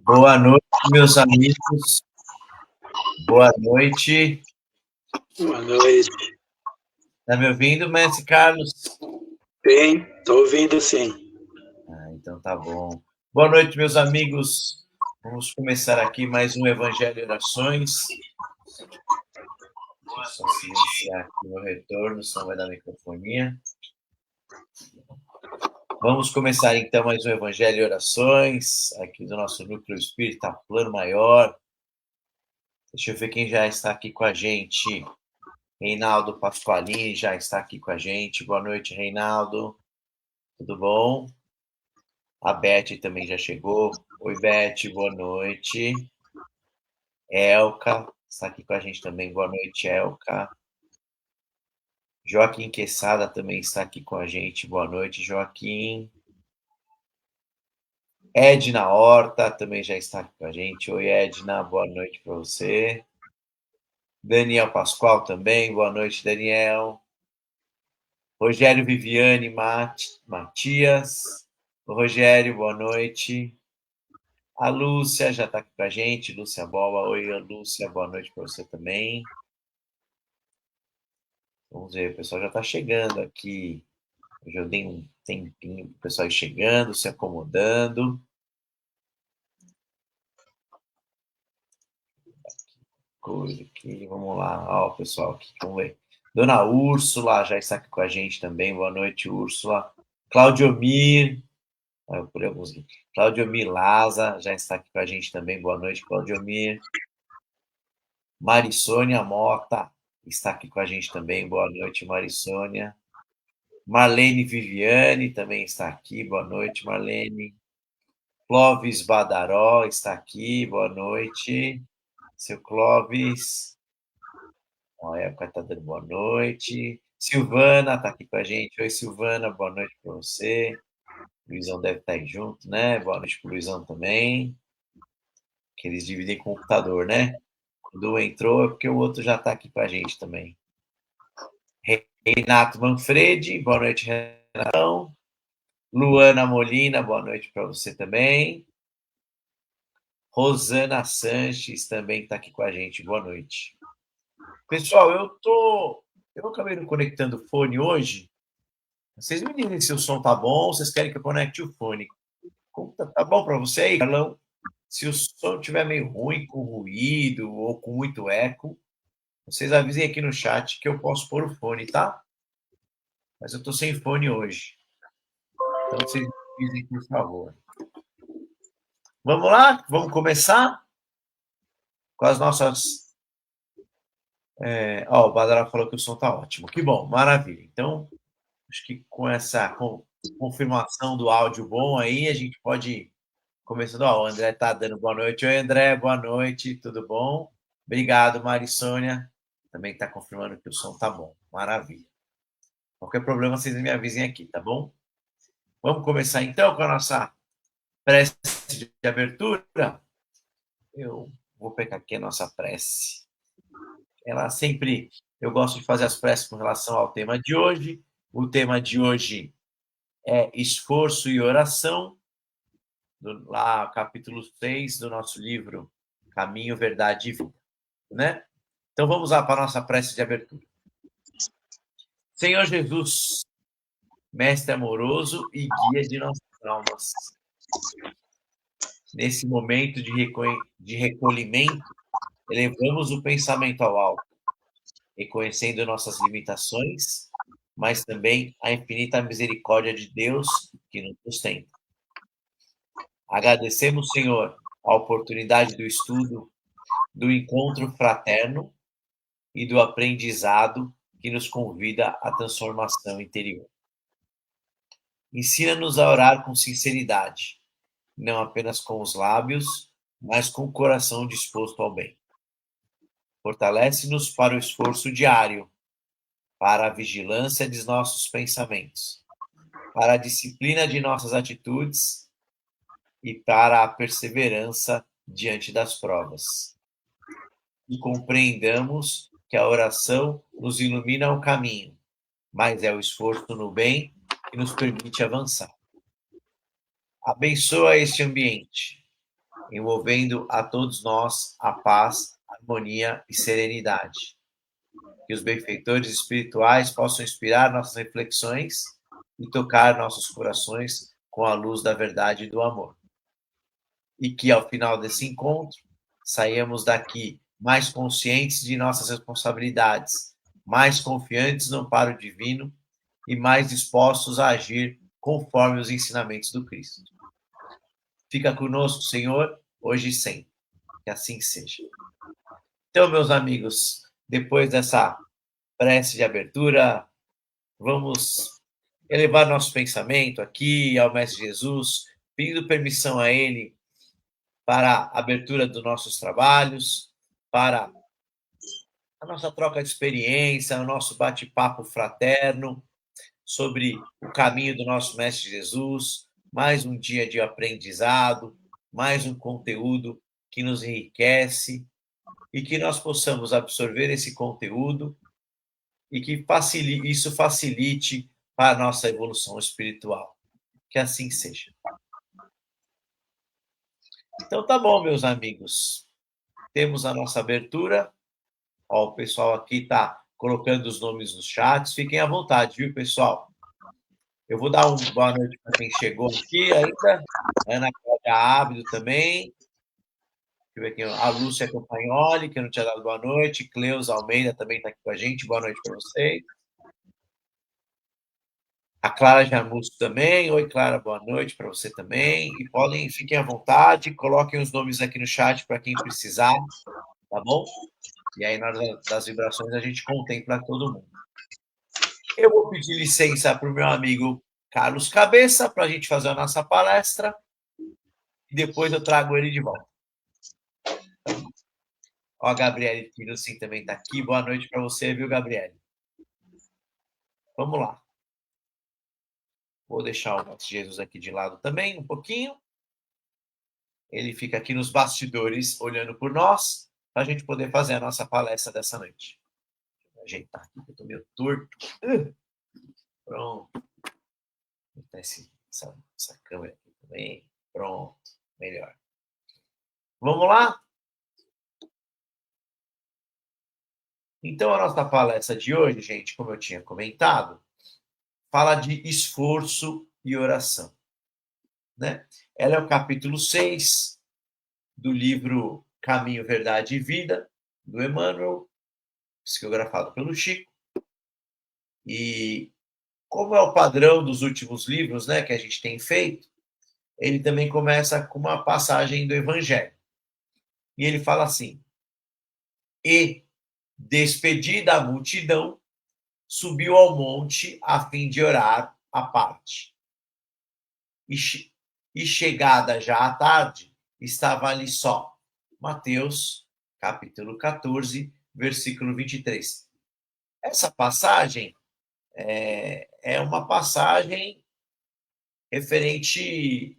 Boa noite, meus amigos. Boa noite. Boa noite. Tá me ouvindo, mestre Carlos? Bem, estou ouvindo sim. Então tá bom. Boa noite, meus amigos. Vamos começar aqui mais um Evangelho e Orações. Deixa eu só silenciar aqui o meu retorno, senão vai dar microfonia. Vamos começar então mais um Evangelho e Orações, aqui do nosso Núcleo Espírita Plano Maior. Deixa eu ver quem já está aqui com a gente. Reinaldo Pasqualini já está aqui com a gente. Boa noite, Reinaldo. Tudo bom? A Beth também já chegou. Oi, Beth, boa noite. Elka está aqui com a gente também. Boa noite, Elka. Joaquim Quesada também está aqui com a gente. Boa noite, Joaquim. Edna Horta também já está aqui com a gente. Oi, Edna, boa noite para você. Daniel Pascoal também, boa noite, Daniel. Rogério Viviane Matias. Rogério, boa noite. A Lúcia já está aqui com a gente. Lúcia Boa. Oi, Lúcia, boa noite para você também. Vamos ver, o pessoal já está chegando aqui. Eu já dei um tempinho para o pessoal ir chegando, se acomodando. Coisa aqui, vamos lá. Ó, o pessoal aqui, vamos ver. Dona Úrsula já está aqui com a gente também. Boa noite, Úrsula. Claudiomir. Por alguns. Claudiomir Laza já está aqui com a gente também. Boa noite, Claudiomir. Marisônia Mota está aqui com a gente também. Boa noite, Marisônia. Marlene Viviane também está aqui. Boa noite, Marlene. Clóvis Badaró está aqui. Boa noite. Seu Clóvis. A época está dando boa noite. Silvana está aqui com a gente. Oi, Silvana. Boa noite para você. Luizão deve estar aí junto, né? Boa noite para o Luizão também. Que eles dividem computador, né? Quando um entrou é porque o outro já está aqui com a gente também. Renato Manfredi, boa noite, Renatão. Luana Molina, boa noite para você também. Rosana Sanches também está aqui com a gente, boa noite. Pessoal, eu acabei não conectando o fone hoje. Vocês me dizem se o som tá bom, vocês querem que eu conecte o fone. Tá bom para você aí, Carlão? Se o som estiver meio ruim, com ruído ou com muito eco, vocês avisem aqui no chat que eu posso pôr o fone, tá? Mas eu tô sem fone hoje. Então vocês me avisem, por favor. Vamos lá? Vamos começar com as nossas... o Badara falou que o som tá ótimo. Que bom, maravilha. Então, acho que com essa confirmação do áudio bom aí, a gente pode ir começando. O André tá dando boa noite. Oi, André, boa noite, tudo bom? Obrigado, Marisônia. Também está confirmando que o som tá bom. Maravilha. Qualquer problema, vocês me avisem aqui, tá bom? Vamos começar então com a nossa prece de abertura. Eu vou pegar aqui a nossa prece. Ela sempre... Eu gosto de fazer as preces com relação ao tema de hoje. O tema de hoje é esforço e oração, lá capítulo 6 do nosso livro Caminho, Verdade e Vida, né? Então vamos lá para a nossa prece de abertura. Senhor Jesus, mestre amoroso e guia de nossas almas, nesse momento de recolhimento, elevamos o pensamento ao alto, reconhecendo nossas limitações, mas também a infinita misericórdia de Deus que nos sustenta. Agradecemos, Senhor, a oportunidade do estudo, do encontro fraterno e do aprendizado que nos convida à transformação interior. Ensina-nos a orar com sinceridade, não apenas com os lábios, mas com o coração disposto ao bem. Fortalece-nos para o esforço diário, para a vigilância de nossos pensamentos, para a disciplina de nossas atitudes e para a perseverança diante das provas. E compreendamos que a oração nos ilumina o caminho, mas é o esforço no bem que nos permite avançar. Abençoa este ambiente, envolvendo a todos nós a paz, harmonia e serenidade. Que os benfeitores espirituais possam inspirar nossas reflexões e tocar nossos corações com a luz da verdade e do amor. E que, ao final desse encontro, saiamos daqui mais conscientes de nossas responsabilidades, mais confiantes no amparo divino e mais dispostos a agir conforme os ensinamentos do Cristo. Fica conosco, Senhor, hoje e sempre. Que assim seja. Então, meus amigos, depois dessa prece de abertura, vamos elevar nosso pensamento aqui ao Mestre Jesus, pedindo permissão a Ele para a abertura dos nossos trabalhos, para a nossa troca de experiência, o nosso bate-papo fraterno sobre o caminho do nosso Mestre Jesus, mais um dia de aprendizado, mais um conteúdo que nos enriquece e que nós possamos absorver esse conteúdo e que isso facilite para a nossa evolução espiritual. Que assim seja. Então tá bom, meus amigos. Temos a nossa abertura. Ó, o pessoal aqui está colocando os nomes nos chats. Fiquem à vontade, viu, pessoal? Eu vou dar uma boa noite para quem chegou aqui ainda. Ana Cláudia Ábido também. Deixa eu ver aqui. A Lúcia Campagnoli, que eu não tinha dado boa noite. Cleusa Almeida também está aqui com a gente. Boa noite para vocês. A Clara Jamusso também. Oi, Clara, boa noite para você também. E fiquem à vontade, coloquem os nomes aqui no chat para quem precisar, tá bom? E aí, na hora das vibrações, a gente contempla todo mundo. Eu vou pedir licença para o meu amigo Carlos Cabeça para a gente fazer a nossa palestra e depois eu trago ele de volta. Ó, a Gabriele Tirocin também está aqui. Boa noite para você, viu, Gabriele? Vamos lá. Vou deixar o Mestre Jesus aqui de lado também, um pouquinho. Ele fica aqui nos bastidores, olhando por nós, para a gente poder fazer a nossa palestra dessa noite. Vou ajeitar aqui, que eu estou meio torto. Pronto. Vou botar essa câmera aqui também. Pronto. Melhor. Vamos lá? Então, a nossa palestra de hoje, gente, como eu tinha comentado, fala de esforço e oração. Né? Ela é o capítulo 6 do livro Caminho, Verdade e Vida, do Emmanuel, psicografado pelo Chico. E como é o padrão dos últimos livros, né, que a gente tem feito, ele também começa com uma passagem do Evangelho. E ele fala assim: e, despedida a multidão, subiu ao monte a fim de orar à parte. E chegada já à tarde, estava ali só. Mateus, capítulo 14, versículo 23. Essa passagem é uma passagem referente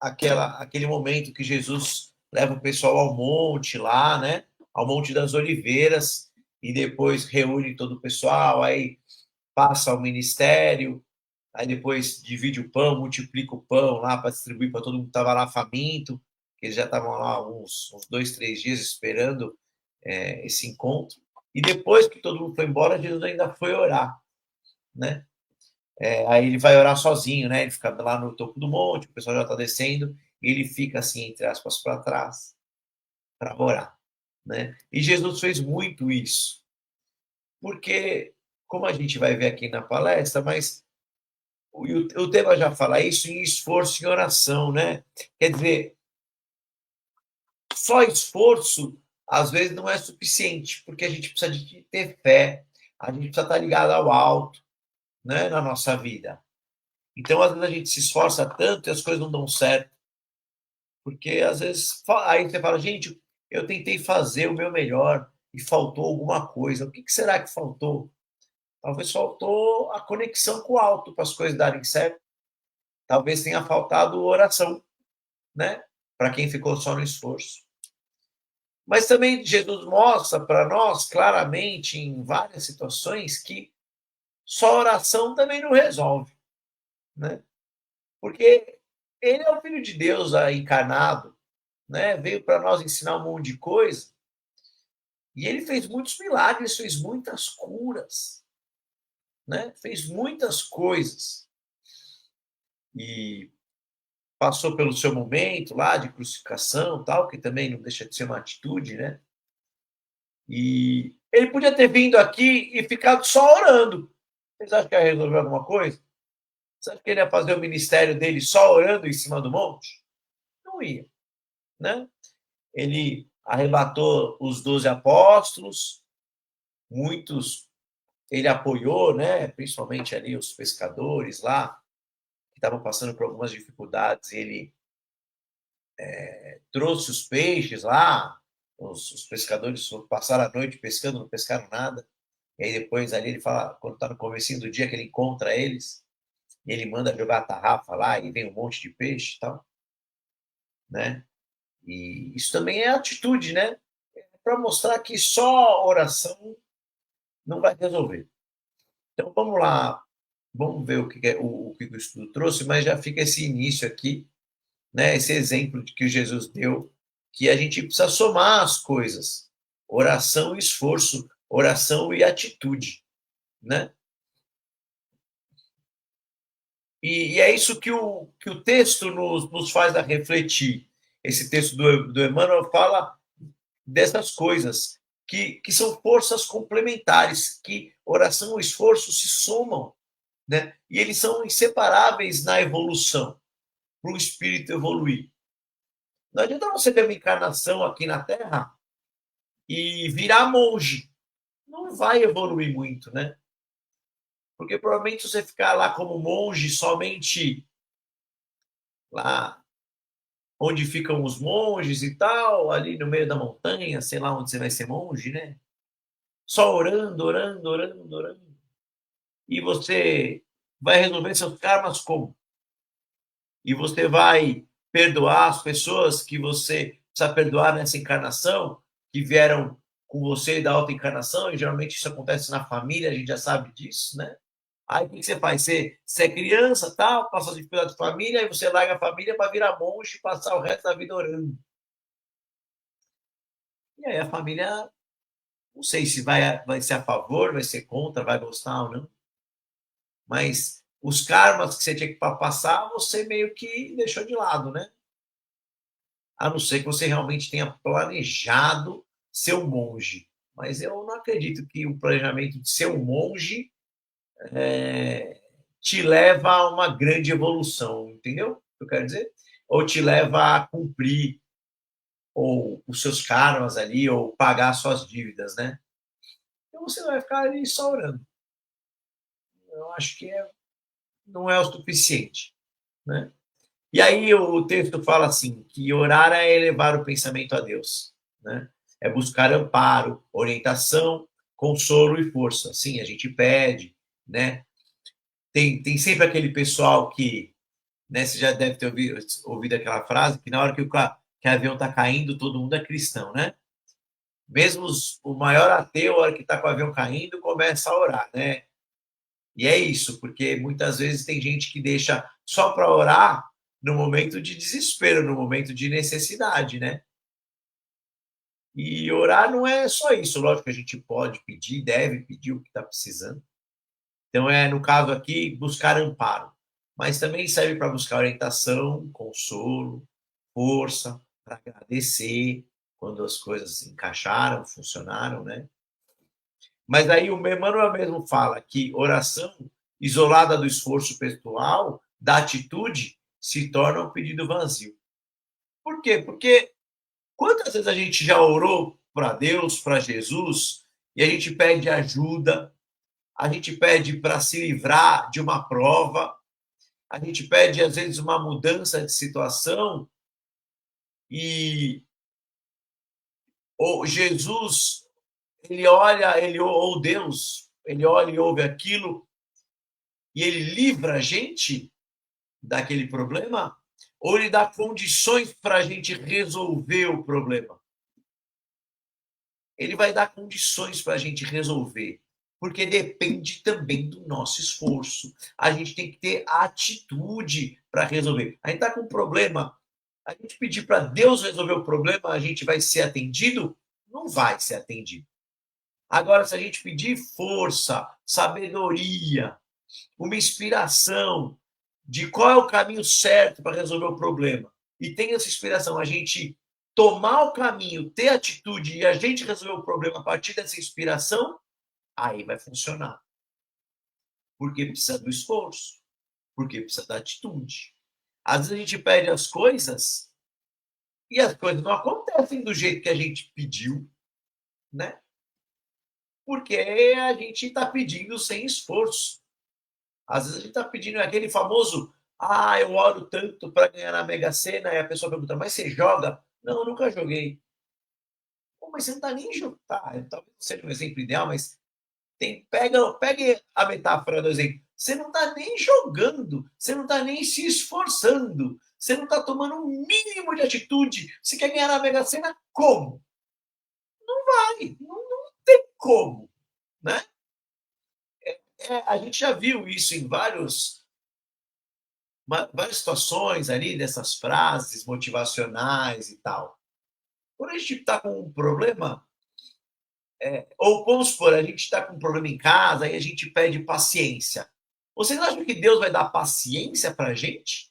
aquele momento que Jesus leva o pessoal ao monte lá, né? Ao Monte das Oliveiras, e depois reúne todo o pessoal, aí passa o ministério, aí depois divide o pão, multiplica o pão lá para distribuir para todo mundo que estava lá faminto, que eles já estavam lá uns 2, 3 dias esperando esse encontro. E depois que todo mundo foi embora, Jesus ainda foi orar, né? Aí ele vai orar sozinho, né? Ele fica lá no topo do monte, o pessoal já está descendo, e ele fica assim, entre aspas, para trás, para orar, né? E Jesus fez muito isso, porque, como a gente vai ver aqui na palestra, mas o tema já fala isso em esforço e oração, né? Quer dizer, só esforço, às vezes, não é suficiente, porque a gente precisa de ter fé, a gente precisa estar ligado ao alto, né, na nossa vida. Então, às vezes, a gente se esforça tanto e as coisas não dão certo. Porque, às vezes, aí você fala, gente, eu tentei fazer o meu melhor e faltou alguma coisa. O que será que faltou? Talvez faltou a conexão com o alto para as coisas darem certo. Talvez tenha faltado oração, né? Para quem ficou só no esforço. Mas também Jesus mostra para nós claramente, em várias situações, que só oração também não resolve, né? Porque ele é o Filho de Deus encarnado, né? Veio para nós ensinar um monte de coisa. E ele fez muitos milagres, fez muitas curas, né? Fez muitas coisas. E passou pelo seu momento lá de crucificação, tal, que também não deixa de ser uma atitude, né? E ele podia ter vindo aqui e ficado só orando. Vocês acham que ia resolver alguma coisa? Você acha que ele ia fazer o ministério dele só orando em cima do monte? Não ia, né? Ele arrebatou os 12 apóstolos, muitos ele apoiou, né? Principalmente ali os pescadores lá, que estavam passando por algumas dificuldades, e ele trouxe os peixes lá, os pescadores passaram a noite pescando, não pescaram nada, e aí depois ali ele fala, quando está no comecinho do dia que ele encontra eles, ele manda jogar a tarrafa lá e vem um monte de peixe e tal, né? E isso também é atitude, né? Para mostrar que só oração não vai resolver. Então vamos lá, vamos ver o que o estudo trouxe, mas já fica esse início aqui, né? Esse exemplo de que Jesus deu, que a gente precisa somar as coisas, oração e esforço, oração e atitude, né? E é isso que o texto nos faz a refletir. Esse texto do Emmanuel fala dessas coisas, que são forças complementares, que oração e esforço se somam, né? E eles são inseparáveis na evolução, para o espírito evoluir. Não adianta você ter uma encarnação aqui na Terra e virar monge. Não vai evoluir muito, né? Porque provavelmente se você ficar lá como monge somente lá onde ficam os monges e tal, ali no meio da montanha, sei lá onde você vai ser monge, né? Só orando, orando, orando, orando. E você vai resolver seus karmas como? E você vai perdoar as pessoas que você precisa perdoar nessa encarnação, que vieram com você da outra encarnação, e geralmente isso acontece na família, a gente já sabe disso, né? Aí o que você faz? Você é criança, tal, passa as dificuldades de família, aí você larga a família para virar monge e passar o resto da vida orando. E aí a família, não sei se vai ser a favor, vai ser contra, vai gostar ou não, mas os karmas que você tinha que passar, você meio que deixou de lado, né? A não ser que você realmente tenha planejado ser um monge. Mas eu não acredito que o planejamento de ser um monge te leva a uma grande evolução, entendeu? O que eu quero dizer? Ou te leva a cumprir ou os seus karmas ali, ou pagar suas dívidas, né? Então você vai ficar ali só orando. Eu acho que não é o suficiente, né? E aí o texto fala assim, que orar é elevar o pensamento a Deus, né? É buscar amparo, orientação, consolo e força. Sim, a gente pede, né? Tem sempre aquele pessoal que, né, você já deve ter ouvido aquela frase, que na hora que o avião está caindo, todo mundo é cristão, né? Mesmo o maior ateu, a hora que está com o avião caindo, começa a orar, né? E é isso, porque muitas vezes tem gente que deixa só para orar no momento de desespero, no momento de necessidade, né? E orar não é só isso, lógico que a gente pode pedir, deve pedir o que está precisando. Então, no caso aqui, buscar amparo. Mas também serve para buscar orientação, consolo, força, para agradecer quando as coisas encaixaram, funcionaram, né? Mas aí o Emmanuel mesmo fala que oração isolada do esforço pessoal, da atitude, se torna um pedido vazio. Por quê? Porque quantas vezes a gente já orou para Deus, para Jesus, e a gente pede ajuda, a gente pede para se livrar de uma prova, a gente pede, às vezes, uma mudança de situação, e ou Jesus, ele olha, ou Deus, ele olha e ouve aquilo, e ele livra a gente daquele problema, ou ele dá condições para a gente resolver o problema? Ele vai dar condições para a gente resolver, porque depende também do nosso esforço. A gente tem que ter atitude para resolver. A gente está com um problema, a gente pedir para Deus resolver o problema, a gente vai ser atendido? Não vai ser atendido. Agora, se a gente pedir força, sabedoria, uma inspiração de qual é o caminho certo para resolver o problema, e tem essa inspiração, a gente tomar o caminho, ter atitude e a gente resolver o problema a partir dessa inspiração, aí vai funcionar. Porque precisa do esforço, porque precisa da atitude. Às vezes a gente pede as coisas e as coisas não acontecem do jeito que a gente pediu, né? Porque a gente está pedindo sem esforço. Às vezes a gente está pedindo aquele famoso, eu oro tanto para ganhar na Mega Sena, e a pessoa pergunta, mas você joga? Não, eu nunca joguei. Pô, mas você não está nem jogando. Talvez não seja um exemplo ideal, mas pegue a metáfora do exemplo. Você não está nem jogando, você não está nem se esforçando, você não está tomando um mínimo de atitude. Você quer ganhar na Mega Sena? Como? Não vai, não tem como, né? A gente já viu isso em várias situações ali, dessas frases motivacionais e tal. Quando a gente está com um problema, ou vamos supor, a gente está com um problema em casa e a gente pede paciência. Vocês acham que Deus vai dar paciência para a gente?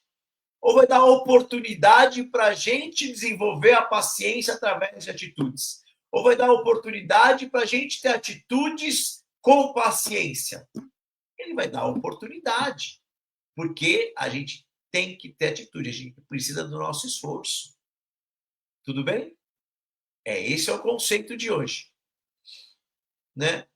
Ou vai dar oportunidade para a gente desenvolver a paciência através de atitudes? Ou vai dar oportunidade para a gente ter atitudes com paciência? Ele vai dar oportunidade, porque a gente tem que ter atitude, a gente precisa do nosso esforço. Tudo bem? Esse é o conceito de hoje. Né?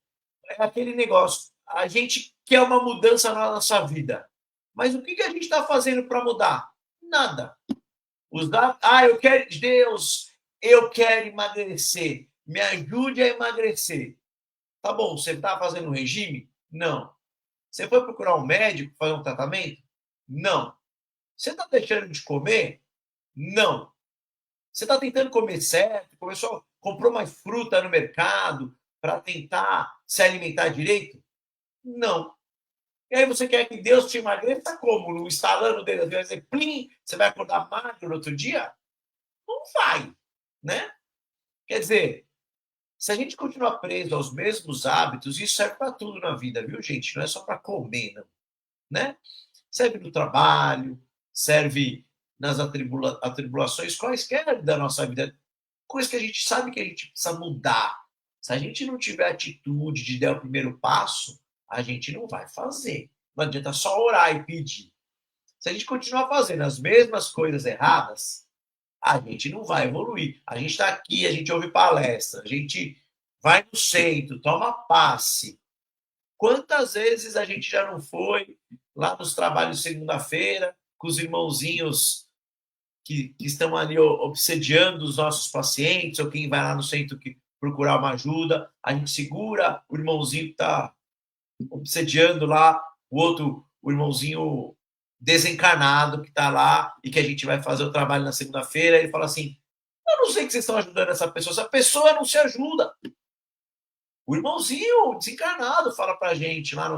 É aquele negócio, a gente quer uma mudança na nossa vida, mas o que a gente está fazendo para mudar? Nada. Eu quero, Deus, eu quero emagrecer, me ajude a emagrecer. Tá bom, você está fazendo um regime? Não. Você foi procurar um médico, fazer um tratamento? Não. Você está deixando de comer? Não. Você está tentando comer certo? Comprou mais fruta no mercado para tentar se alimentar direito? Não. E aí você quer que Deus te emagreça como? No instalando o dedo, vai dizer, plim, você vai acordar magro no outro dia? Não vai, né? Quer dizer, se a gente continuar preso aos mesmos hábitos, isso serve para tudo na vida, viu, gente? Não é só para comer, não. Né? Serve no trabalho, serve nas atribulações quaisquer da nossa vida, coisa que a gente sabe que a gente precisa mudar. Se a gente não tiver atitude de dar o primeiro passo, a gente não vai fazer. Não adianta só orar e pedir. Se a gente continuar fazendo as mesmas coisas erradas, a gente não vai evoluir. A gente está aqui, a gente ouve palestra, a gente vai no centro, toma passe. Quantas vezes a gente já não foi lá nos trabalhos segunda-feira, com os irmãozinhos que estão ali obsediando os nossos pacientes, ou quem vai lá no centro procurar uma ajuda, a gente segura o irmãozinho que está obsediando lá, o irmãozinho desencarnado que está lá e que a gente vai fazer o trabalho na segunda-feira, ele fala assim, eu não sei que vocês estão ajudando essa pessoa não se ajuda. O irmãozinho desencarnado fala para a gente lá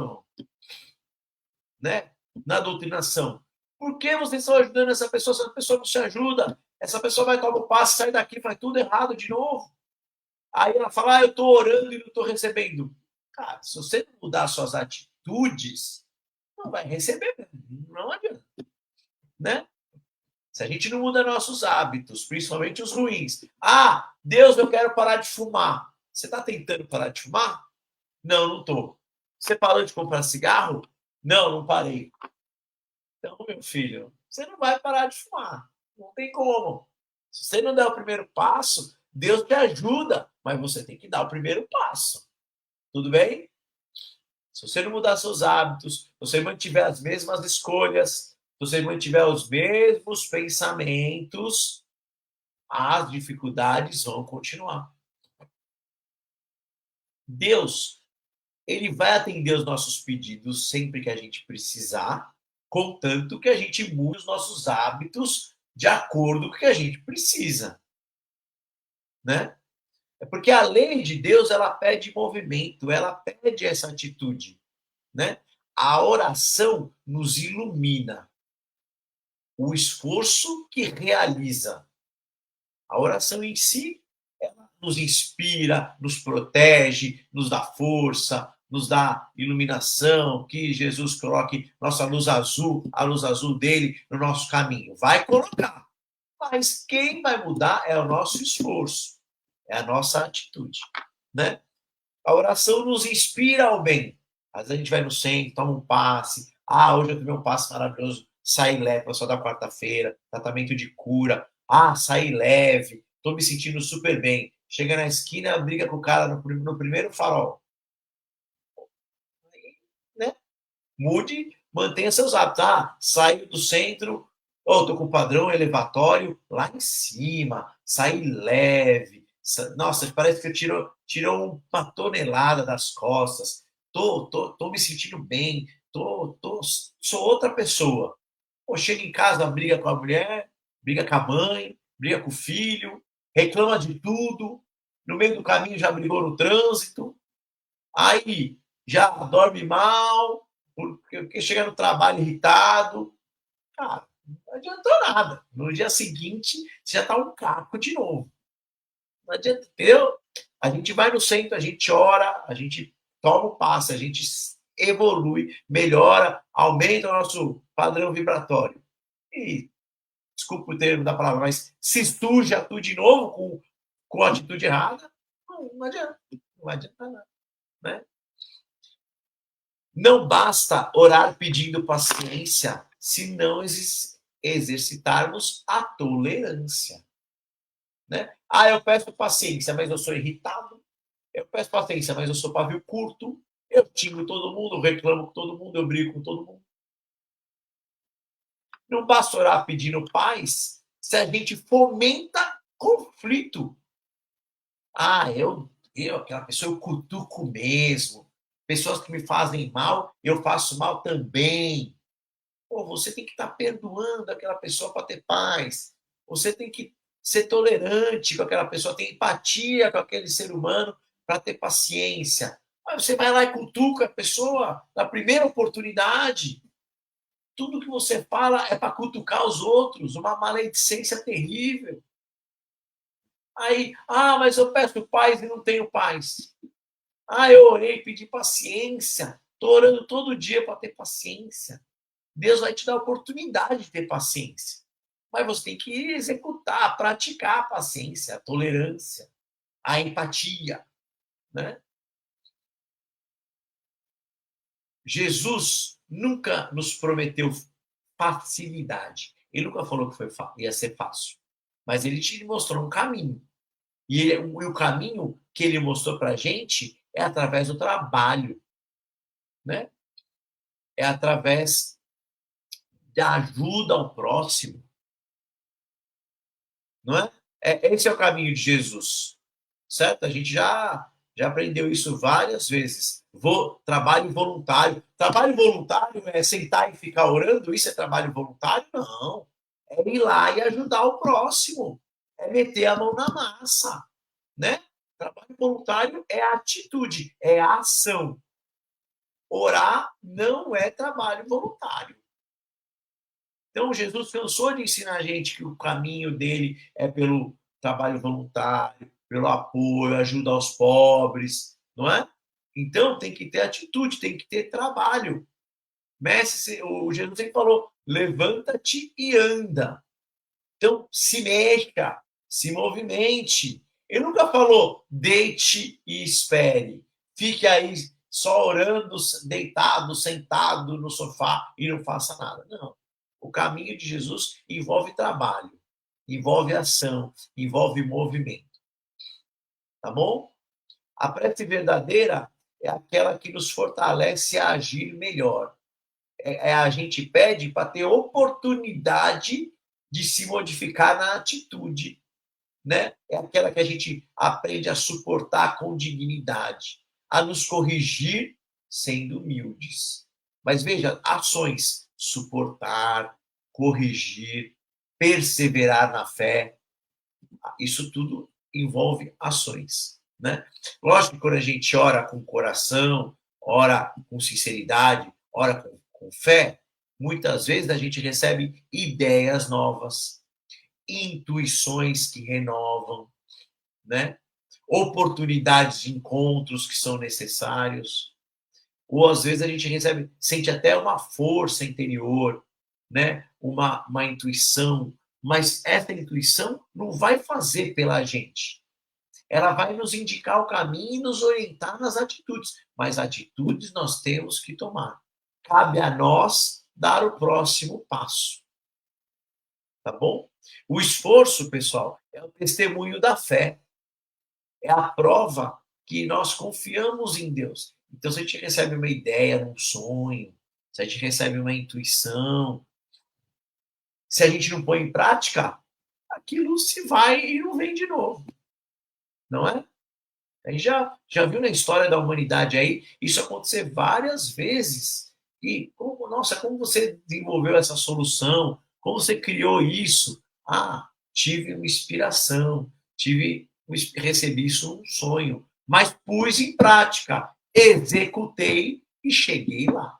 na doutrinação. Por que vocês estão ajudando essa pessoa se a pessoa não se ajuda? Essa pessoa vai tomar um passo, sai daqui e faz tudo errado de novo. Aí ela fala, eu estou orando e não estou recebendo. Cara, se você não mudar suas atitudes, não vai receber mesmo. Não adianta. Né? Se a gente não muda nossos hábitos, principalmente os ruins. Deus, eu quero parar de fumar. Você está tentando parar de fumar? Não, não estou. Você parou de comprar cigarro? Não, não parei. Então, meu filho, você não vai parar de fumar. Não tem como. Se você não der o primeiro passo, Deus te ajuda, mas você tem que dar o primeiro passo. Tudo bem? Se você não mudar seus hábitos, se você mantiver as mesmas escolhas, se você mantiver os mesmos pensamentos, as dificuldades vão continuar. Deus, ele vai atender os nossos pedidos sempre que a gente precisar, contanto que a gente mude os nossos hábitos de acordo com o que a gente precisa. Né? É porque a lei de Deus, ela pede movimento, ela pede essa atitude. Né? A oração nos ilumina. o esforço que realiza. A oração em si, ela nos inspira, nos protege, nos dá força, nos dá iluminação, que Jesus coloque nossa luz azul, a luz azul dele no nosso caminho. Vai colocar. Mas quem vai mudar é o nosso esforço, é a nossa atitude, né? A oração nos inspira ao bem. Às vezes a gente vai no centro, toma um passe. Ah, hoje eu tomei um passe maravilhoso, saí leve, só da quarta-feira, tratamento de cura. Ah, saí leve, tô me sentindo super bem. Chega na esquina, briga com o cara no primeiro farol. Né? Mude, mantenha seus hábitos. Ah, saiu do centro, tô com o padrão elevatório lá em cima, saí leve. Nossa, parece que tirou uma tonelada das costas. Tô me sentindo bem, sou outra pessoa. Pô, chega em casa, briga com a mulher, briga com a mãe, briga com o filho, reclama de tudo. No meio do caminho já brigou no trânsito. Aí já dorme mal, porque chega no trabalho irritado. Cara, não adiantou nada. No dia seguinte, você já está um caco de novo. Não adianta, entendeu? A gente vai no centro, a gente ora, a gente toma o passe, a gente evolui, melhora, aumenta o nosso padrão vibratório. E, desculpa o termo da palavra, mas se suja tudo de novo com a atitude errada, não adianta. Não adianta nada. Né? Não basta orar pedindo paciência se não exercitarmos a tolerância. Né? Ah, eu peço paciência, mas eu sou irritado. Eu peço paciência, mas eu sou pavio curto. Eu xingo todo mundo, reclamo com todo mundo, eu brigo com todo mundo. Não basta orar pedindo paz se a gente fomenta conflito. Ah, aquela pessoa, eu cutuco mesmo. Pessoas que me fazem mal, eu faço mal também. Pô, você tem que estar perdoando aquela pessoa para ter paz. Você tem que ser tolerante com aquela pessoa, ter empatia com aquele ser humano para ter paciência. Aí você vai lá e cutuca a pessoa na primeira oportunidade. Tudo que você fala é para cutucar os outros, uma maledicência terrível. Aí, mas eu peço paz e não tenho paz. Eu orei, pedi paciência. Estou orando todo dia para ter paciência. Deus vai te dar a oportunidade de ter paciência. Mas você tem que executar, praticar a paciência, a tolerância, a empatia. Né? Jesus nunca nos prometeu facilidade. Ele nunca falou que ia ser fácil. Mas ele te mostrou um caminho. E o caminho que ele mostrou para a gente é através do trabalho. Né? É através da ajuda ao próximo. Não é? Esse é o caminho de Jesus. Certo? A gente já aprendeu isso várias vezes. Trabalho voluntário. Trabalho voluntário é sentar e ficar orando? Isso é trabalho voluntário? Não. É ir lá e ajudar o próximo. É meter a mão na massa. Né? Trabalho voluntário é atitude, é ação. Orar não é trabalho voluntário. Então, Jesus cansou de ensinar a gente que o caminho dele é pelo trabalho voluntário, pelo apoio, ajuda aos pobres, não é? Então, tem que ter atitude, tem que ter trabalho. Mestre, o Jesus sempre falou, levanta-te e anda. Então, se mexa, se movimente. Ele nunca falou, deite e espere. Fique aí só orando, deitado, sentado no sofá e não faça nada. Não. O caminho de Jesus envolve trabalho, envolve ação, envolve movimento. Tá bom? A prece verdadeira é aquela que nos fortalece a agir melhor. A gente pede para ter oportunidade de se modificar na atitude. Né? É aquela que a gente aprende a suportar com dignidade, a nos corrigir sendo humildes. Mas veja, ações, suportar, corrigir, perseverar na fé, isso tudo envolve ações. Né? Lógico que quando a gente ora com coração, ora com sinceridade, ora com fé, muitas vezes a gente recebe ideias novas, intuições que renovam, né? Oportunidades de encontros que são necessários. Ou às vezes a gente recebe, sente até uma força interior, né? Uma intuição, mas essa intuição não vai fazer pela gente. Ela vai nos indicar o caminho e nos orientar nas atitudes, mas atitudes nós temos que tomar. Cabe a nós dar o próximo passo, tá bom? O esforço, pessoal, é o testemunho da fé, é a prova que nós confiamos em Deus. Então, se a gente recebe uma ideia, um sonho, se a gente recebe uma intuição, se a gente não põe em prática, aquilo se vai e não vem de novo, não é? A gente já viu na história da humanidade aí isso acontecer várias vezes. E, nossa, como você desenvolveu essa solução? Como você criou isso? Ah, tive uma inspiração, recebi isso num sonho, mas pus em prática, executei e cheguei lá.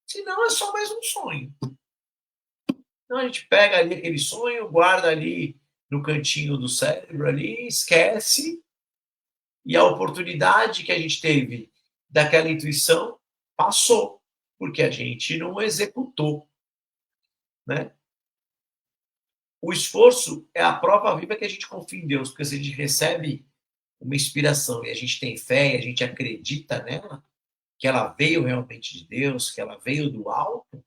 Senão é só mais um sonho. Então a gente pega ali aquele sonho, guarda ali no cantinho do cérebro ali, esquece, e a oportunidade que a gente teve daquela intuição passou, porque a gente não executou, né? O esforço é a prova viva que a gente confia em Deus, porque se a gente recebe uma inspiração e a gente tem fé e a gente acredita nela, que ela veio realmente de Deus, que ela veio do alto,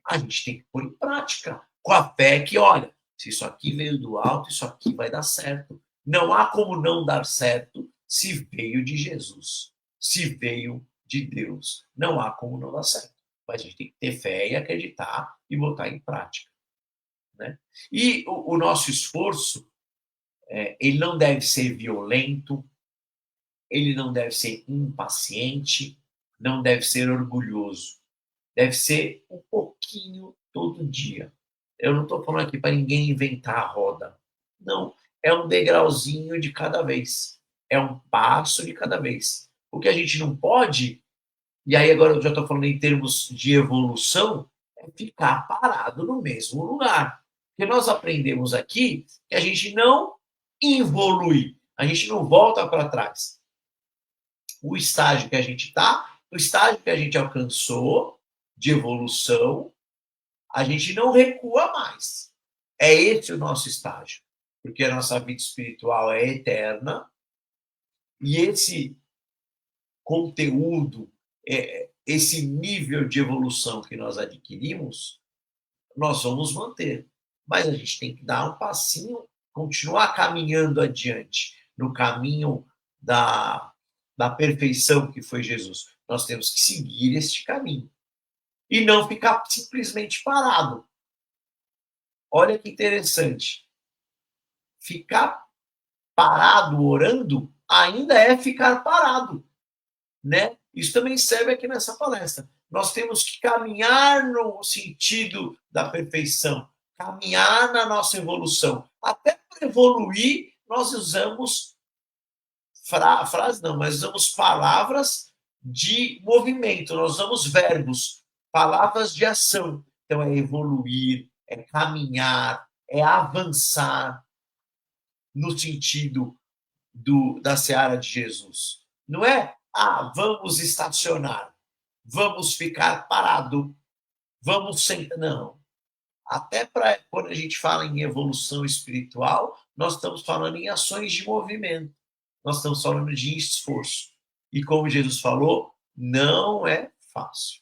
a gente tem que pôr em prática, com a fé que, olha, se isso aqui veio do alto, isso aqui vai dar certo. Não há como não dar certo se veio de Jesus, se veio de Deus. Não há como não dar certo. Mas a gente tem que ter fé e acreditar e botar em prática, né? E o nosso esforço, ele não deve ser violento, ele não deve ser impaciente, não deve ser orgulhoso. Deve ser um pouquinho todo dia. Eu não estou falando aqui para ninguém inventar a roda. Não, é um degrauzinho de cada vez. É um passo de cada vez. O que a gente não pode, e aí agora eu já estou falando em termos de evolução, é ficar parado no mesmo lugar. Porque nós aprendemos aqui que a gente não evolui, a gente não volta para trás. O estágio que a gente está, o estágio que a gente alcançou de evolução, a gente não recua mais. É esse o nosso estágio, porque a nossa vida espiritual é eterna e esse conteúdo, esse nível de evolução que nós adquirimos, nós vamos manter. Mas a gente tem que dar um passinho, continuar caminhando adiante no caminho da perfeição que foi Jesus. Nós temos que seguir este caminho e não ficar simplesmente parado. Olha que interessante. Ficar parado orando ainda é ficar parado, né? Isso também serve aqui nessa palestra. Nós temos que caminhar no sentido da perfeição, caminhar na nossa evolução. Até para evoluir, nós usamos frases não, mas usamos palavras de movimento, nós usamos verbos, palavras de ação. Então é evoluir, é caminhar, é avançar no sentido da seara de Jesus. Não é, vamos estacionar, vamos ficar parado, vamos sentar. Não. Até quando a gente fala em evolução espiritual, nós estamos falando em ações de movimento. Nós estamos falando de esforço. E como Jesus falou, não é fácil.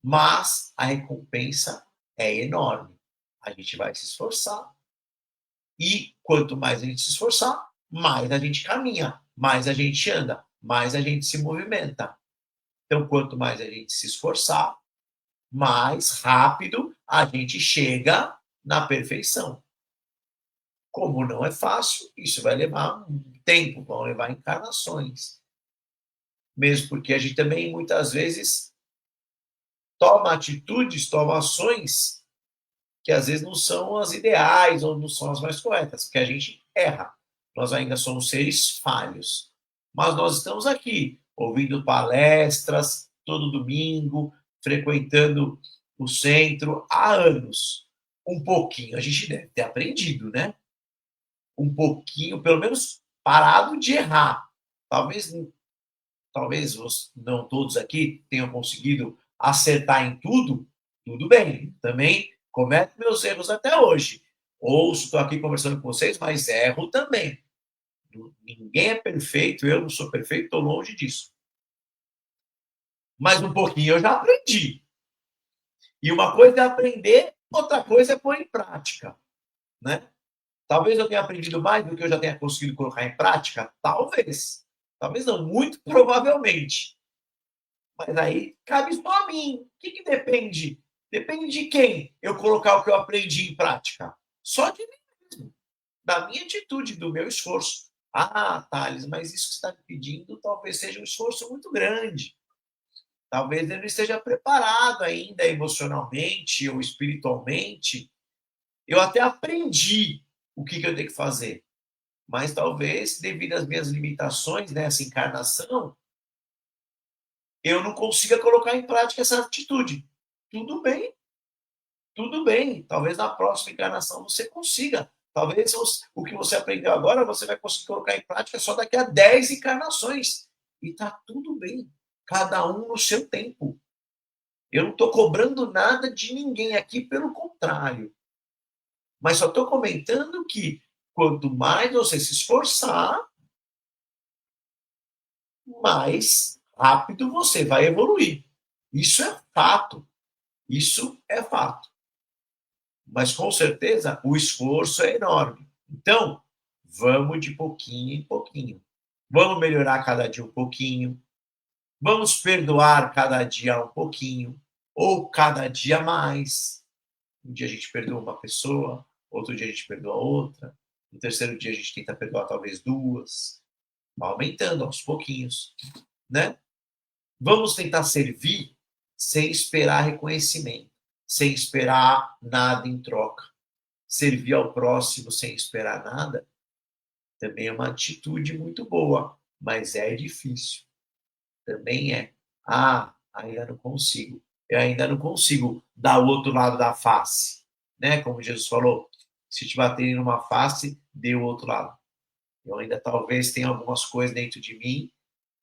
Mas a recompensa é enorme. A gente vai se esforçar. E quanto mais a gente se esforçar, mais a gente caminha, mais a gente anda, mais a gente se movimenta. Então, quanto mais a gente se esforçar, mais rápido a gente chega na perfeição. Como não é fácil, isso vai levar um tempo, vão levar encarnações. Mesmo porque a gente também, muitas vezes, toma atitudes, toma ações que às vezes não são as ideais ou não são as mais corretas, porque a gente erra. Nós ainda somos seres falhos. Mas nós estamos aqui, ouvindo palestras todo domingo, frequentando o centro há anos. Um pouquinho a gente deve ter aprendido, né? Um pouquinho, pelo menos parado de errar. Talvez não todos aqui tenham conseguido acertar em tudo, tudo bem. Também cometo meus erros até hoje. Ouço, estou aqui conversando com vocês, mas erro também. Ninguém é perfeito, eu não sou perfeito, estou longe disso. Mas um pouquinho eu já aprendi. E uma coisa é aprender, outra coisa é pôr em prática, né? Talvez eu tenha aprendido mais do que eu já tenha conseguido colocar em prática, talvez. Talvez não, muito provavelmente. Mas aí cabe só a mim. O que depende? Depende de quem eu colocar o que eu aprendi em prática. Só de mim mesmo, da minha atitude, do meu esforço. Ah, Thales, mas isso que você está me pedindo talvez seja um esforço muito grande. Talvez ele não esteja preparado ainda emocionalmente ou espiritualmente. Eu até aprendi o que eu tenho que fazer, mas talvez, devido às minhas limitações nessa encarnação, eu não consiga colocar em prática essa atitude. Tudo bem, tudo bem. Talvez na próxima encarnação você consiga. Talvez o que você aprendeu agora você vai conseguir colocar em prática só daqui a 10 encarnações. E está tudo bem. Cada um no seu tempo. Eu não estou cobrando nada de ninguém aqui, pelo contrário. Mas só estou comentando que quanto mais você se esforçar, mais rápido você vai evoluir. Isso é fato. Isso é fato. Mas com certeza o esforço é enorme. Então, vamos de pouquinho em pouquinho. Vamos melhorar cada dia um pouquinho. Vamos perdoar cada dia um pouquinho. Ou cada dia mais. Um dia a gente perdoa uma pessoa, outro dia a gente perdoa outra. No terceiro dia a gente tenta perdoar talvez duas. Vai aumentando aos pouquinhos, né? Vamos tentar servir sem esperar reconhecimento, sem esperar nada em troca. Servir ao próximo sem esperar nada também é uma atitude muito boa, mas é difícil. Também é. Ah, ainda não consigo. Eu ainda não consigo dar o outro lado da face, né? Como Jesus falou, se te baterem numa face, dê o outro lado. Eu ainda talvez tenha algumas coisas dentro de mim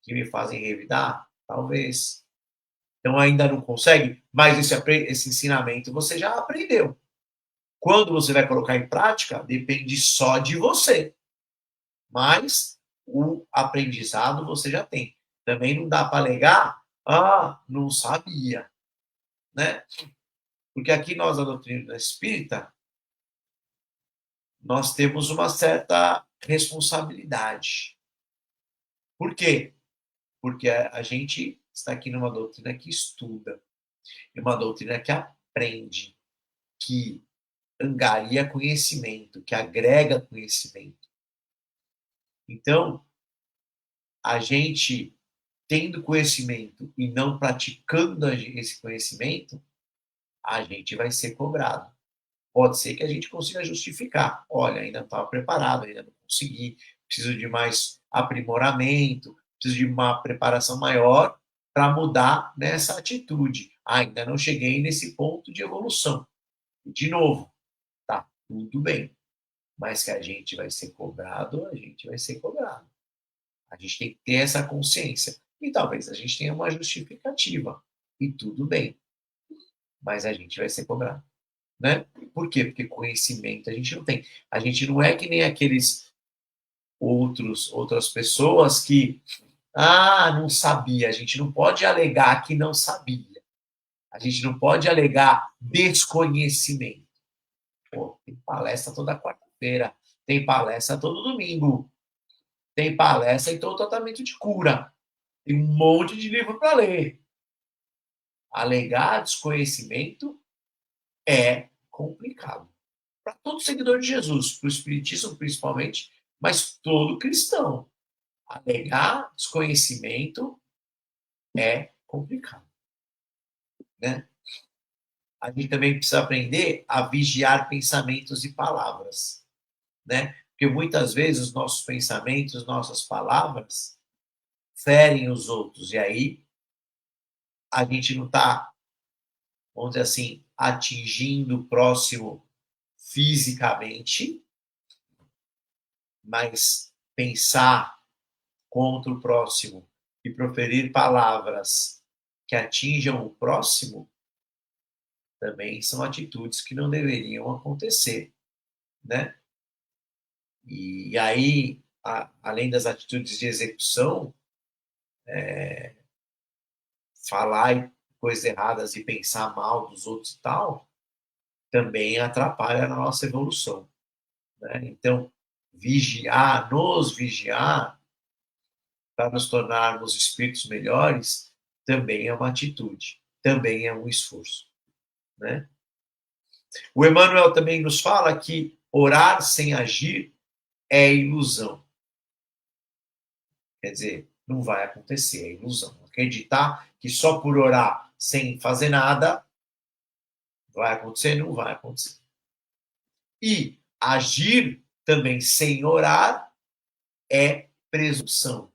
que me fazem revidar, talvez. Então ainda não consegue, mas esse ensinamento você já aprendeu. Quando você vai colocar em prática, depende só de você. Mas o aprendizado você já tem. Também não dá para alegar, não sabia, né? Porque aqui nós, a doutrina espírita, nós temos uma certa responsabilidade. Por quê? Porque a gente está aqui numa doutrina que estuda, uma doutrina que aprende, que angaria conhecimento, que agrega conhecimento. Então, a gente tendo conhecimento e não praticando esse conhecimento, a gente vai ser cobrado. Pode ser que a gente consiga justificar. Olha, ainda não estava preparado, ainda não consegui, preciso de mais aprimoramento, preciso de uma preparação maior para mudar nessa atitude. Ainda não cheguei nesse ponto de evolução. E, de novo, tá tudo bem. Mas que a gente vai ser cobrado, a gente vai ser cobrado. A gente tem que ter essa consciência. E talvez a gente tenha uma justificativa. E tudo bem. Mas a gente vai ser cobrado. Né? Por quê? Porque conhecimento a gente não tem. A gente não é que nem aqueles outras pessoas que, não sabia. A gente não pode alegar que não sabia. A gente não pode alegar desconhecimento. Pô, tem palestra toda quarta-feira, tem palestra todo domingo, tem palestra em todo tratamento de cura, tem um monte de livro para ler. Alegar desconhecimento é complicado. Para todo seguidor de Jesus, para o Espiritismo principalmente, mas todo cristão. Alegar desconhecimento é complicado. Né? A gente também precisa aprender a vigiar pensamentos e palavras. Né? Porque muitas vezes os nossos pensamentos, nossas palavras ferem os outros. E aí a gente não está, vamos dizer assim, atingindo o próximo fisicamente, mas pensar contra o próximo e proferir palavras que atinjam o próximo também são atitudes que não deveriam acontecer, né? E aí, além das atitudes de execução, falar coisas erradas e pensar mal dos outros e tal, também atrapalha na nossa evolução, né? Então, nos vigiar para nos tornarmos espíritos melhores também é uma atitude, também é um esforço, né? O Emmanuel também nos fala que orar sem agir é ilusão. Quer dizer, não vai acontecer, é ilusão. Acreditar que só por orar sem fazer nada vai acontecer, não vai acontecer. E agir também sem orar é presunção.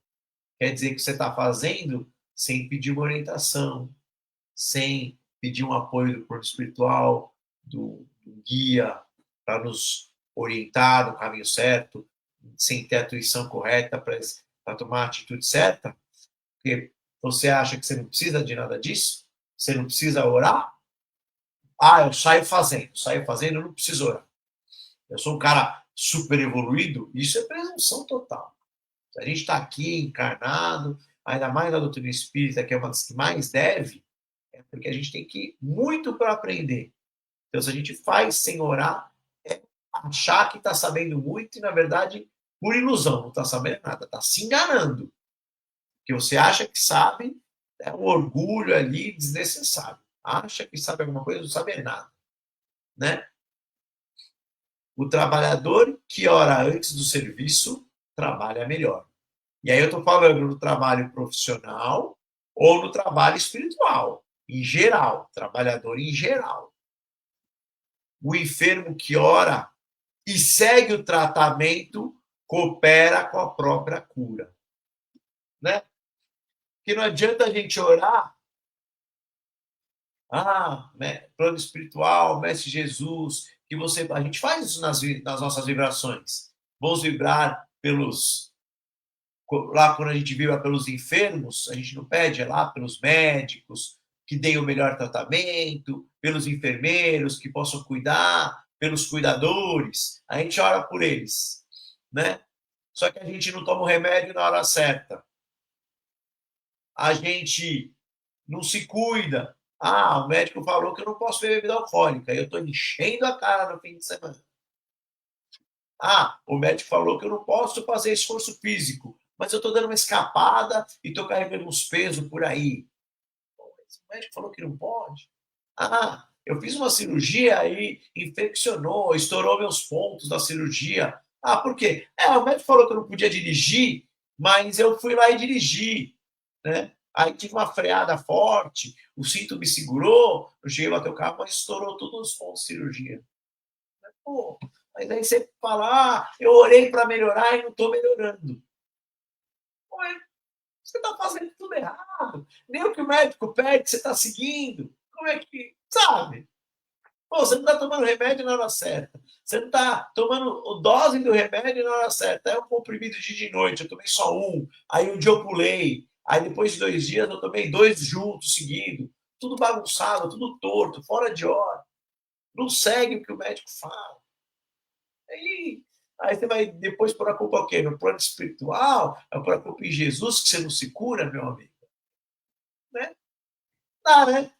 Quer dizer que você está fazendo sem pedir uma orientação, sem pedir um apoio do plano espiritual, do guia, para nos orientar no caminho certo, sem ter a intuição correta para tomar a atitude certa, porque você acha que você não precisa de nada disso, você não precisa orar. Eu saio fazendo, eu não preciso orar. Eu sou um cara super evoluído, isso é presunção total. Se a gente está aqui encarnado, ainda mais na doutrina espírita, que é uma das que mais deve, é porque a gente tem que muito para aprender. Então, se a gente faz sem orar, é achar que está sabendo muito e, na verdade, por ilusão, não está sabendo nada, está se enganando. Porque você acha que sabe, é um orgulho ali desnecessário. Acha que sabe alguma coisa, não sabe nada, né? O trabalhador que ora antes do serviço trabalha melhor. E aí eu estou falando no trabalho profissional ou no trabalho espiritual, em geral, trabalhador em geral. O enfermo que ora e segue o tratamento coopera com a própria cura, né? Porque não adianta a gente orar, plano espiritual, mestre Jesus, que a gente faz isso nas nossas vibrações. Vamos vibrar lá quando a gente vibra pelos enfermos, a gente não pede lá pelos médicos que deem o melhor tratamento, pelos enfermeiros que possam cuidar, pelos cuidadores, a gente ora por eles, né? Só que a gente não toma o remédio na hora certa. A gente não se cuida. O médico falou que eu não posso beber bebida alcoólica, eu estou enchendo a cara no fim de semana. O médico falou que eu não posso fazer esforço físico, mas eu estou dando uma escapada e estou carregando uns pesos por aí. O médico falou que não pode. Eu fiz uma cirurgia e infeccionou, estourou meus pontos da cirurgia. Por quê? O médico falou que eu não podia dirigir, mas eu fui lá e dirigi, né? Aí tive uma freada forte, o cinto me segurou, eu cheguei a bater o carro, mas estourou todos os pontos de cirurgia. Mas aí você fala, eu orei para melhorar e não estou melhorando. Você está fazendo tudo errado. Nem o que o médico pede, você está seguindo. Como é que. Sabe? Você não está tomando remédio na hora certa. Você não está tomando dose do remédio na hora certa. É um comprimido de noite, eu tomei só um. Aí um dia eu pulei. Aí depois de 2 dias eu tomei 2 juntos, seguido. Tudo bagunçado, tudo torto, fora de hora. Não segue o que o médico fala. Aí você vai depois pôr a culpa o quê? No plano espiritual? Vai pôr a culpa em Jesus que você não se cura, meu amigo? Né? Né?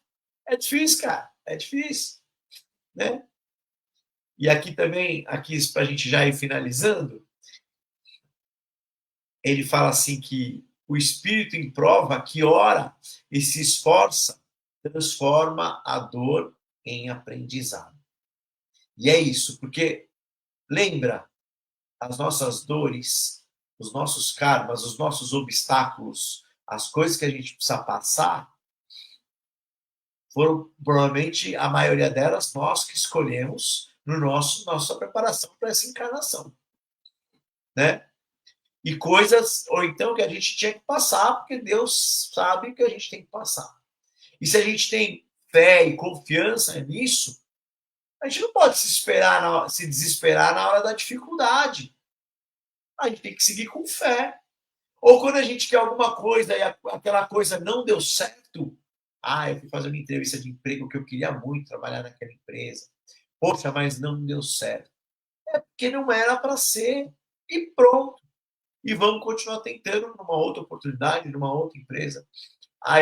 É difícil, cara. É difícil. Né? E aqui também, para a gente já ir finalizando, ele fala assim que o espírito em prova que ora e se esforça transforma a dor em aprendizado. E é isso, porque lembra, as nossas dores, os nossos karmas, os nossos obstáculos, as coisas que a gente precisa passar, foram provavelmente a maioria delas nós que escolhemos no nossa preparação para essa encarnação, né? E coisas, ou então que a gente tinha que passar, porque Deus sabe que a gente tem que passar. E se a gente tem fé e confiança nisso, a gente não pode se desesperar na hora da dificuldade. A gente tem que seguir com fé. Ou quando a gente quer alguma coisa e aquela coisa não deu certo, eu fui fazer uma entrevista de emprego que eu queria muito trabalhar naquela empresa. Poxa, mas não deu certo. É porque não era para ser e pronto. E vamos continuar tentando numa outra oportunidade, numa outra empresa.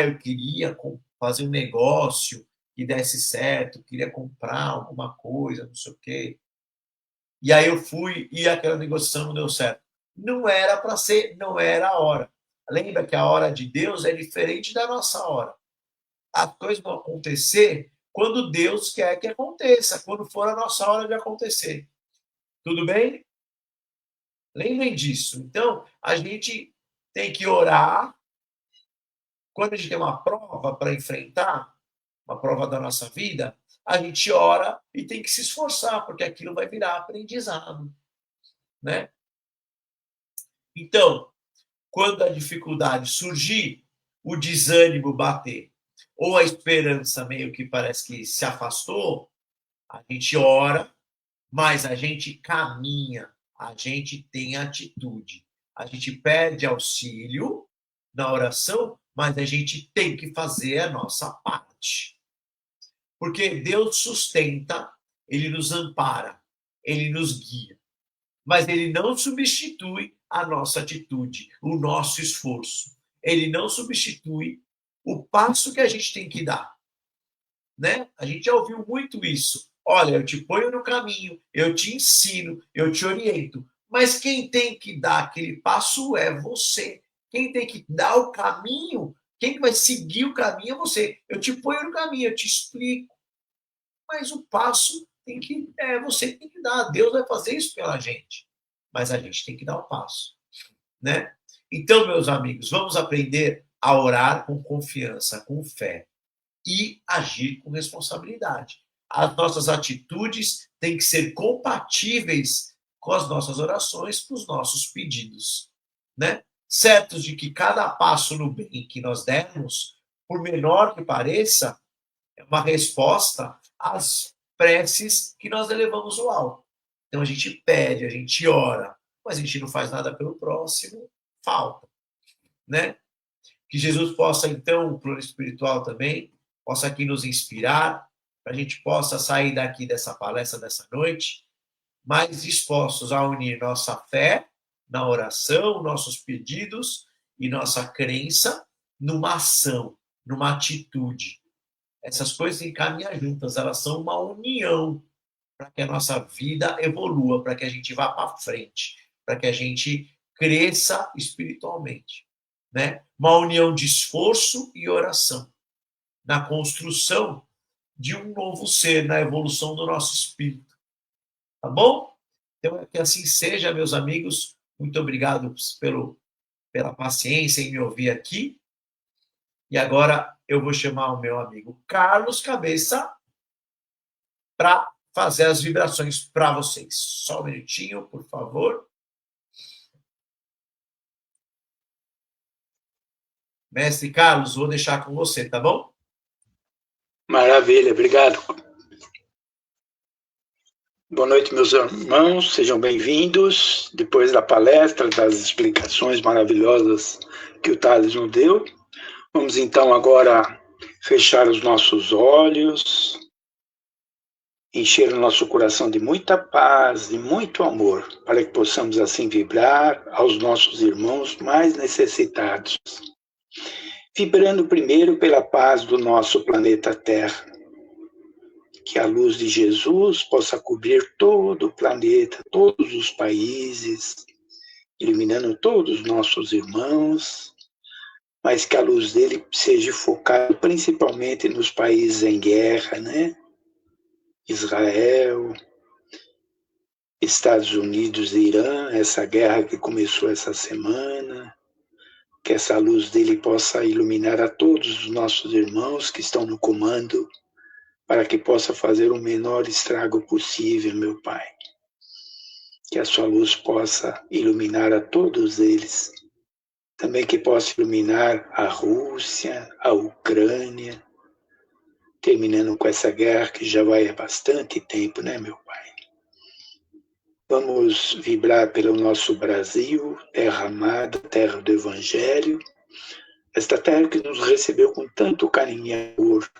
Eu queria fazer um negócio que desse certo, queria comprar alguma coisa, não sei o quê. E aí eu fui e aquela negociação não deu certo. Não era para ser, não era a hora. Lembra que a hora de Deus é diferente da nossa hora. As coisas vão acontecer quando Deus quer que aconteça, quando for a nossa hora de acontecer. Tudo bem? Lembrem disso. Então, a gente tem que orar. Quando a gente tem uma prova para enfrentar, uma prova da nossa vida, a gente ora e tem que se esforçar, porque aquilo vai virar aprendizado, né? Então, quando a dificuldade surgir, o desânimo bater, ou a esperança meio que parece que se afastou, a gente ora, mas a gente caminha, a gente tem atitude. A gente pede auxílio na oração, mas a gente tem que fazer a nossa parte. Porque Deus sustenta, Ele nos ampara, Ele nos guia. Mas Ele não substitui a nossa atitude, o nosso esforço. Ele não substitui o passo que a gente tem que dar. Né? A gente já ouviu muito isso. Olha, eu te ponho no caminho, eu te ensino, eu te oriento. Mas quem tem que dar aquele passo é você. Quem tem que dar o caminho, quem vai seguir o caminho é você. Eu te ponho no caminho, eu te explico. Mas o passo você que tem que dar. Deus vai fazer isso pela gente. Mas a gente tem que dar o passo. Né? Então, meus amigos, vamos aprender a orar com confiança, com fé e agir com responsabilidade. As nossas atitudes têm que ser compatíveis com as nossas orações, com os nossos pedidos, né? Certos de que cada passo no bem que nós dermos, por menor que pareça, é uma resposta às preces que nós elevamos ao alto. Então a gente pede, a gente ora, mas a gente não faz nada pelo próximo, falta, né? Que Jesus possa, então, o plano espiritual também, possa aqui nos inspirar, para a gente possa sair daqui dessa palestra dessa noite, mais dispostos a unir nossa fé na oração, nossos pedidos e nossa crença numa ação, numa atitude. Essas coisas têm que caminhar juntas, elas são uma união para que a nossa vida evolua, para que a gente vá para frente, para que a gente cresça espiritualmente. Né? Uma união de esforço e oração na construção de um novo ser, na evolução do nosso espírito. Tá bom? Então, que assim seja, meus amigos. Muito obrigado pela paciência em me ouvir aqui. E agora eu vou chamar o meu amigo Carlos Cabeça para fazer as vibrações para vocês. Só um minutinho, por favor. Mestre Carlos, vou deixar com você, tá bom? Maravilha, obrigado. Boa noite, meus irmãos, sejam bem-vindos. Depois da palestra, das explicações maravilhosas que o Thales nos deu, vamos então agora fechar os nossos olhos, encher o nosso coração de muita paz, de muito amor, para que possamos assim vibrar aos nossos irmãos mais necessitados. Vibrando primeiro pela paz do nosso planeta Terra. Que a luz de Jesus possa cobrir todo o planeta, todos os países, iluminando todos os nossos irmãos, mas que a luz dele seja focada principalmente nos países em guerra, né? Israel, Estados Unidos e Irã, essa guerra que começou essa semana, que essa luz dele possa iluminar a todos os nossos irmãos que estão no comando, para que possa fazer o menor estrago possível, meu Pai. Que a sua luz possa iluminar a todos eles. Também que possa iluminar a Rússia, a Ucrânia, terminando com essa guerra que já vai há bastante tempo, né, meu Pai? Vamos vibrar pelo nosso Brasil, terra amada, terra do Evangelho, esta terra que nos recebeu com tanto carinho e amor.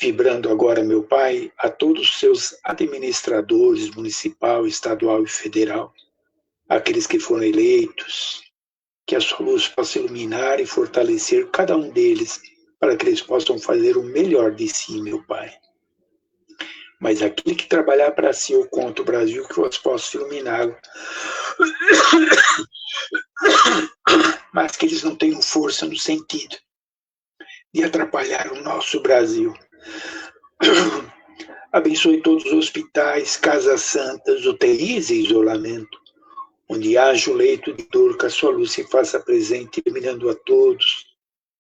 Vibrando agora, meu Pai, a todos os seus administradores, municipal, estadual e federal, aqueles que foram eleitos, que a sua luz possa iluminar e fortalecer cada um deles, para que eles possam fazer o melhor de si, meu Pai. Mas aquele que trabalhar para si ou contra o Brasil, que você possa iluminá-lo. Mas que eles não tenham força no sentido de atrapalhar o nosso Brasil. Abençoe todos os hospitais, casas santas, UTIs e isolamento, onde haja o leito de dor, que a sua luz se faça presente, iluminando a todos,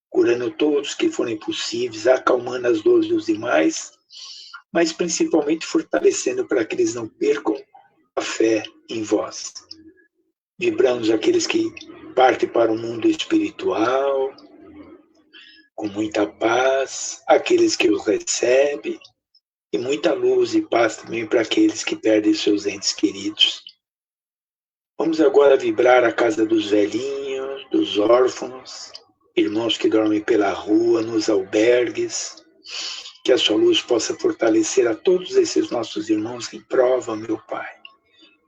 curando todos que forem possíveis, acalmando as dores dos demais, mas principalmente fortalecendo para que eles não percam a fé em vós. Vibramos aqueles que partem para o mundo espiritual, com muita paz, aqueles que os recebem, e muita luz e paz também para aqueles que perdem seus entes queridos. Vamos agora vibrar a casa dos velhinhos, dos órfãos, irmãos que dormem pela rua, nos albergues, que a sua luz possa fortalecer a todos esses nossos irmãos em prova, meu Pai,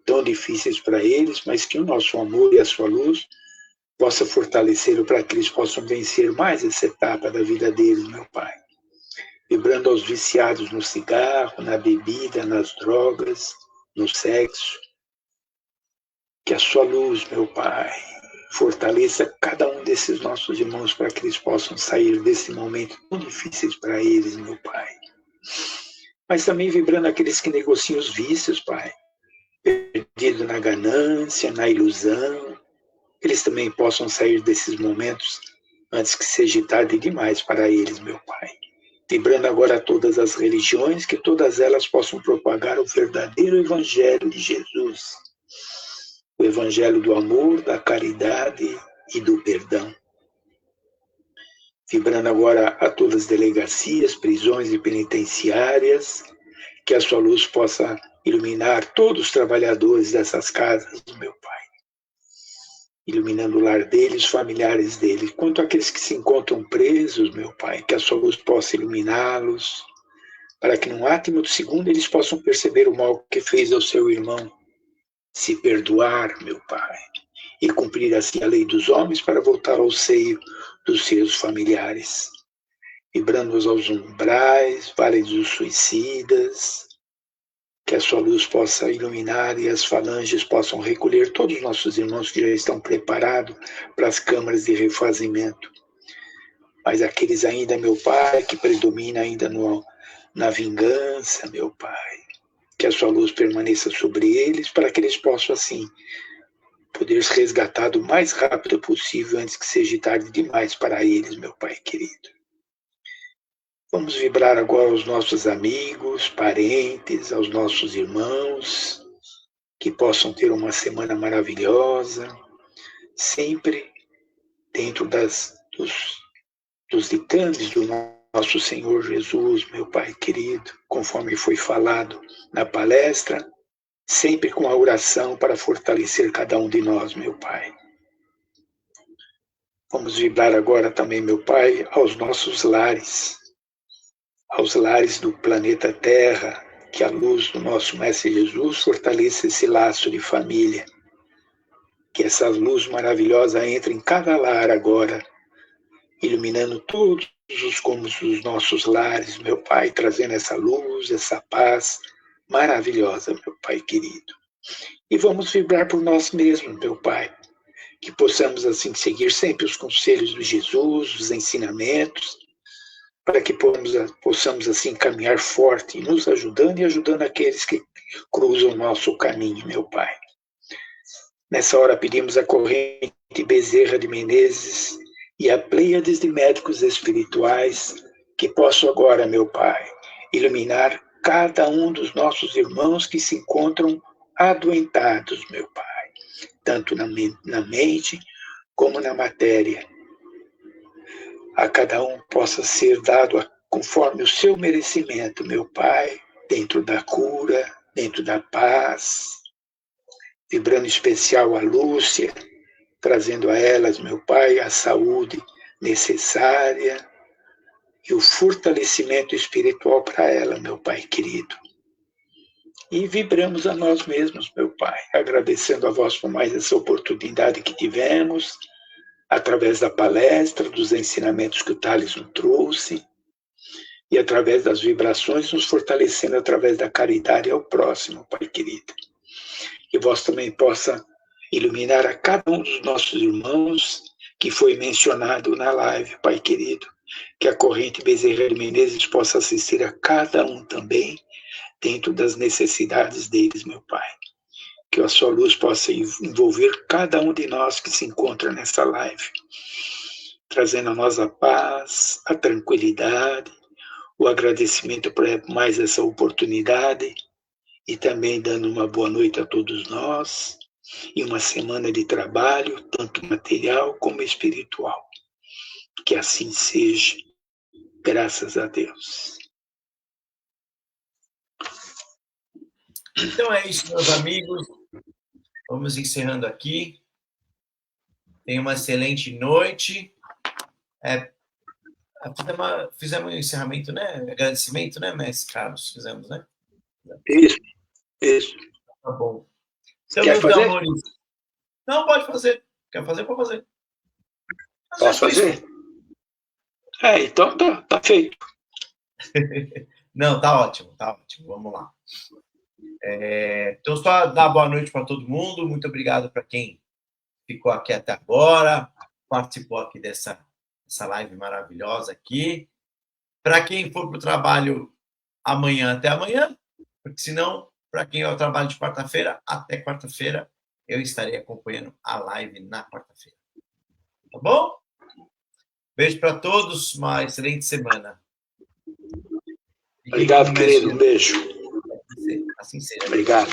tão difíceis para eles, mas que o nosso amor e a sua luz possa fortalecê-lo para que eles possam vencer mais essa etapa da vida deles, meu Pai. Vibrando aos viciados no cigarro, na bebida, nas drogas, no sexo, que a sua luz, meu Pai, fortaleça cada um desses nossos irmãos para que eles possam sair desse momento tão difíceis para eles, meu Pai. Mas também vibrando aqueles que negociam os vícios, Pai, perdido na ganância, na ilusão, eles também possam sair desses momentos antes que seja tarde demais para eles, meu Pai. Vibrando agora todas as religiões, que todas elas possam propagar o verdadeiro Evangelho de Jesus, o Evangelho do amor, da caridade e do perdão. Vibrando agora a todas as delegacias, prisões e penitenciárias, que a sua luz possa iluminar todos os trabalhadores dessas casas, meu Pai. Iluminando o lar deles, os familiares deles. Quanto àqueles que se encontram presos, meu Pai, que a sua luz possa iluminá-los, para que num átimo de segundo eles possam perceber o mal que fez ao seu irmão, se perdoar, meu Pai, e cumprir assim a lei dos homens para voltar ao seio dos seus familiares. Vibrando-os aos umbrais, vales dos suicidas, que a sua luz possa iluminar e as falanges possam recolher todos os nossos irmãos que já estão preparados para as câmaras de refazimento. Mas aqueles ainda, meu Pai, que predominam ainda na vingança, meu Pai, que a sua luz permaneça sobre eles, para que eles possam, assim, poder ser resgatados o mais rápido possível, antes que seja tarde demais para eles, meu Pai querido. Vamos vibrar agora aos nossos amigos, parentes, aos nossos irmãos, que possam ter uma semana maravilhosa, sempre dentro dos ditames do nosso Senhor Jesus, meu Pai querido, conforme foi falado na palestra, sempre com a oração para fortalecer cada um de nós, meu Pai. Vamos vibrar agora também, meu Pai, aos nossos lares, aos lares do planeta Terra, que a luz do nosso Mestre Jesus fortaleça esse laço de família, que essa luz maravilhosa entre em cada lar agora, iluminando todos os cômodos dos nossos lares, meu Pai, trazendo essa luz, essa paz maravilhosa, meu Pai querido. E vamos vibrar por nós mesmos, meu Pai, que possamos assim seguir sempre os conselhos de Jesus, os ensinamentos, para que possamos assim caminhar forte, nos ajudando e ajudando aqueles que cruzam o nosso caminho, meu Pai. Nessa hora pedimos a corrente Bezerra de Menezes e a pleiades de médicos espirituais que possam agora, meu Pai, iluminar cada um dos nossos irmãos que se encontram adoentados, meu Pai, tanto na mente como na matéria. A cada um possa ser dado conforme o seu merecimento, meu Pai, dentro da cura, dentro da paz, vibrando especial a Lúcia, trazendo a elas, meu Pai, a saúde necessária e o fortalecimento espiritual para ela, meu Pai querido. E vibramos a nós mesmos, meu Pai, agradecendo a vós por mais essa oportunidade que tivemos, através da palestra, dos ensinamentos que o Thales nos trouxe, e através das vibrações, nos fortalecendo através da caridade ao próximo, Pai querido. Que vós também possa iluminar a cada um dos nossos irmãos que foi mencionado na live, Pai querido. Que a corrente Bezerra de Menezes possa assistir a cada um também, dentro das necessidades deles, meu Pai. Que a sua luz possa envolver cada um de nós que se encontra nessa live, trazendo a nós a paz, a tranquilidade, o agradecimento por mais essa oportunidade e também dando uma boa noite a todos nós e uma semana de trabalho, tanto material como espiritual. Que assim seja, graças a Deus. Então é isso, meus amigos. Vamos encerrando aqui. Tenha uma excelente noite. Fizemos um encerramento, né? Agradecimento, né, mestre Carlos? Fizemos, né? Isso. Tá bom. Então, quer fazer? Amores... Não, pode fazer. Quer fazer, pode fazer. Posso fazer? Então tá feito. Não, tá ótimo. Vamos lá. Então, só dar boa noite para todo mundo. Muito obrigado para quem ficou aqui até agora, participou aqui dessa live maravilhosa aqui. Para quem for para o trabalho amanhã, até amanhã, porque senão, para quem vai ao trabalho de quarta-feira, até quarta-feira, eu estarei acompanhando a live na quarta-feira. Tá bom? Beijo para todos, uma excelente semana. Obrigado, querido. Um beijo. Assim seja. Obrigado.